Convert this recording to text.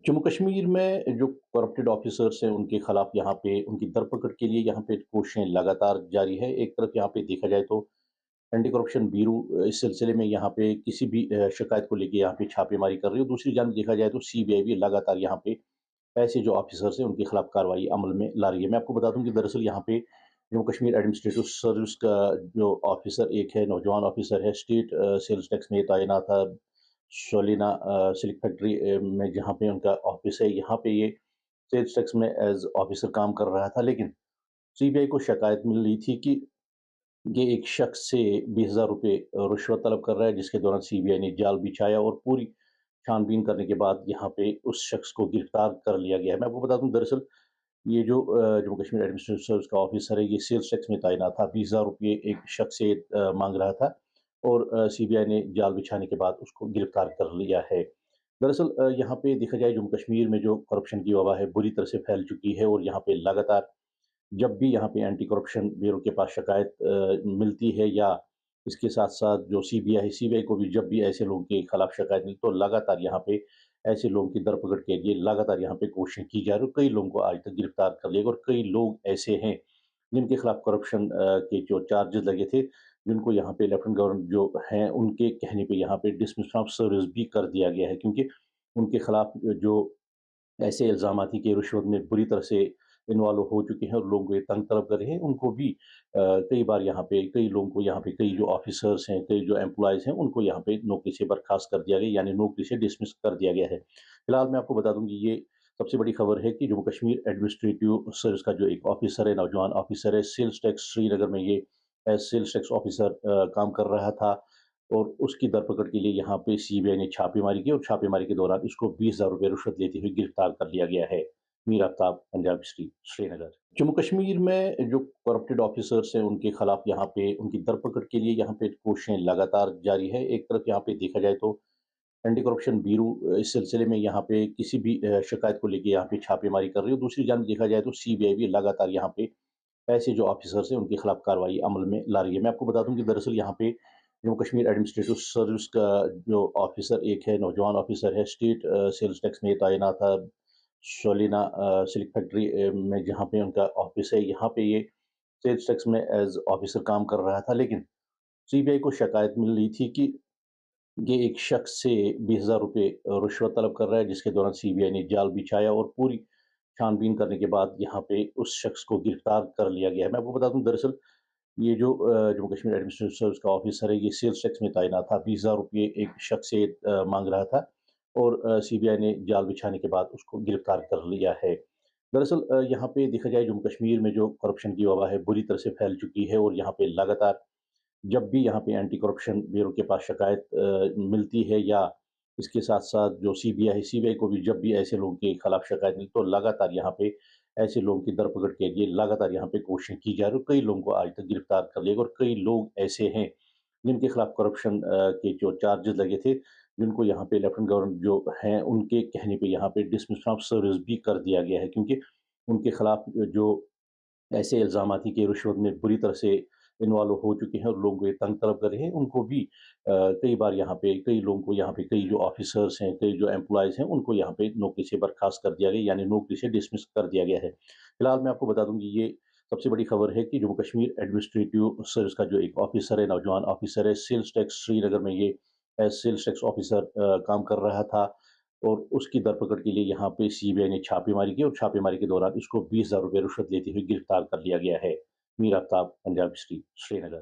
जम्मू कश्मीर में जो corrupted officers हैं उनके खिलाफ यहाँ पे उनकी धरपकड़ के लिए यहाँ पे कोशिशें लगातार जारी है। एक तरफ यहाँ पे देखा जाए तो एंटी करप्शन ब्यूरो इस सिलसिले में यहाँ पे किसी भी शिकायत को लेके यहाँ पे छापेमारी कर रही है। दूसरी जानब देखा जाए तो सीबीआई भी लगातार यहाँ पे ऐसे जो ऑफिसर्स हैं उनके खिलाफ कार्रवाई अमल में ला रही है। मैं आपको बता दूं कि दरअसल यहाँ पे जम्मू कश्मीर एडमिनिस्ट्रेटिव सर्विस का जो ऑफिसर एक है, नौजवान ऑफिसर है, स्टेट सेल्स टैक्स में तैनात था, सोलिना सिल्क फैक्ट्री में जहाँ पे उनका ऑफिस है, यहाँ पे ये सेल्स टैक्स में एज ऑफिसर काम कर रहा था। लेकिन सीबीआई को शिकायत मिल रही थी कि ये एक शख्स से 20,000 रुपए रिश्वत तलब कर रहा है, जिसके दौरान सीबीआई ने जाल बिछाया और पूरी छानबीन करने के बाद यहाँ पे उस शख्स को गिरफ्तार कर लिया गया है। मैं आपको बता दूं दरअसल ये जो जम्मू कश्मीर एडमिनिस्ट्रेटिव सर्विस का ऑफिसर है, ये सेल्स टैक्स में तैनात था। 20,000 रुपये एक शख्स से मांग रहा था और सीबीआई ने जाल बिछाने के बाद उसको गिरफ्तार कर लिया है। दरअसल यहाँ पे देखा जाए जम्मू कश्मीर में जो करप्शन की वबा है बुरी तरह से फैल चुकी है और यहाँ पे लगातार जब भी यहाँ पे एंटी करप्शन ब्यूरो के पास शिकायत मिलती है या इसके साथ-साथ जो सीबीआई है, सीबीआई को भी जब भी ऐसे लोगों के खिलाफ शिकायत मिलती है तो लगातार यहाँ पे ऐसे लोगों की धरपकड़ के लिए लगातार यहाँ पे कोशिशें की जा रही है। कई लोगों को आज तक गिरफ्तार कर लिया गया और कई लोग ऐसे हैं जिनके खिलाफ करप्शन के जो चार्जेस लगे थे, जिनको यहाँ पे लेफ्टिनेंट गवर्नर जो हैं उनके कहने पे यहाँ पे डिसमिस फ्रॉम सर्विस भी कर दिया गया है, क्योंकि उनके खिलाफ जो ऐसे इल्ज़ाम थी कि रिश्वत में बुरी तरह से इन्वॉल्व हो चुके हैं और लोगों को ये तंग तलब कर रहे हैं, उनको भी कई बार यहाँ पे कई लोगों को यहाँ पे कई जो ऑफ़िसर्स हैं, कई जो एम्प्लॉइज़ हैं, उनको यहाँ पे नौकरी से बर्खास्त कर दिया गया, यानी नौकरी से डिसमिस कर दिया गया है। फिलहाल मैं आपको बता दूँ कि ये सबसे बड़ी खबर है कि जम्मू कश्मीर एडमिनिस्ट्रेटिव सर्विस का जो एक ऑफ़िसर है, नौजवान ऑफ़िसर है, सेल्स टैक्स श्रीनगर में ये एज़ सेल्स टैक्स ऑफ़िसर काम कर रहा था और उसकी धरपकड़ के लिए यहाँ पे सीबीआई ने छापेमारी की और छापेमारी के दौरान इसको 20,000 रुपए रिश्वत लेते हुए गिरफ्तार कर लिया गया है। मीर आफ्ताब, पंजाब हिस्ट्री, श्रीनगर। जम्मू कश्मीर में जो करप्टेड ऑफिसर्स हैं उनके खिलाफ यहाँ पे उनकी धरपकड़ के लिए यहाँ पे कोशिशें लगातार जारी है। एक तरफ यहाँ पे देखा जाए तो एंटी करप्शन ब्यूरो इस सिलसिले में यहाँ पे किसी भी शिकायत को लेके यहाँ पे छापेमारी कर रही है। दूसरी जानब देखा जाए तो सीबीआई भी लगातार यहाँ पे ऐसे जो ऑफिसर्स हैं उनके खिलाफ कार्रवाई अमल में ला रही है। मैं आपको बता दूं कि दरअसल यहाँ पे जम्मू कश्मीर एडमिनिस्ट्रेटिव सर्विस का जो ऑफिसर एक है, नौजवान ऑफिसर है, स्टेट सेल्स टैक्स में तैनात था, सोलिना सिल्क फैक्ट्री में जहाँ पे उनका ऑफिस है, यहाँ पे ये सेल्स टैक्स में एज ऑफिसर काम कर रहा था। लेकिन सीबीआई को शिकायत मिल रही थी कि ये एक शख्स से 20,000 रुपए रिश्वत तलब कर रहा है, जिसके दौरान सीबीआई ने जाल बिछाया और पूरी छानबीन करने के बाद यहाँ पे उस शख्स को गिरफ्तार कर लिया गया है। मैं आपको बता दूं दरअसल ये जो जम्मू कश्मीर एडमिनिस्ट्रेटिव सर्विस का ऑफिसर है, ये सेल्स टैक्स में तैनात था। 20,000 रुपये एक शख्स से मांग रहा था और सीबीआई ने जाल बिछाने के बाद उसको गिरफ्तार कर लिया है। दरअसल यहाँ पे देखा जाए जम्मू कश्मीर में जो करप्शन की वबा है बुरी तरह से फैल चुकी है और यहाँ पे लगातार जब भी यहाँ पे एंटी करप्शन ब्यूरो के पास शिकायत मिलती है या इसके साथ-साथ जो सीबीआई है, सीबीआई को भी जब भी ऐसे लोगों के खिलाफ शिकायत मिलती है तो लगातार यहाँ पे ऐसे लोगों की धरपकड़ के लिए लगातार यहाँ पे कोशिशें की जा रही है। कई लोगों को आज तक गिरफ्तार कर लिया गया और कई लोग ऐसे हैं जिनके खिलाफ करप्शन के जो चार्जेस लगे थे, जिनको यहाँ पे लेफ्टिनेंट गवर्नर जो हैं उनके कहने पे यहाँ पे डिसमिस फ्रॉम सर्विस भी कर दिया गया है, क्योंकि उनके खिलाफ जो ऐसे इल्ज़ाम थी कि रिश्वत में बुरी तरह से इन्वॉल्व हो चुके हैं और लोगों को ये तंग तलब कर रहे हैं, उनको भी कई बार यहाँ पे कई लोगों को यहाँ पे कई जो ऑफ़िसर्स हैं, कई जो एम्प्लॉइज़ हैं, उनको यहाँ पे नौकरी से बर्खास्त कर दिया गया, यानी नौकरी से डिसमिस कर दिया गया है। फिलहाल मैं आपको बता दूँ कि ये सबसे बड़ी खबर है कि जम्मू कश्मीर एडमिनिस्ट्रेटिव सर्विस का जो एक ऑफ़िसर है, नौजवान ऑफ़िसर है, सेल्स टैक्स श्रीनगर में ये एज़ सेल्स टैक्स ऑफ़िसर काम कर रहा था और उसकी धरपकड़ के लिए यहाँ पे सीबीआई ने छापेमारी की और छापेमारी के दौरान इसको 20,000 रुपए रिश्वत लेते हुए गिरफ्तार कर लिया गया है। मीर आफ्ताब, पंजाब हिस्ट्री, श्रीनगर।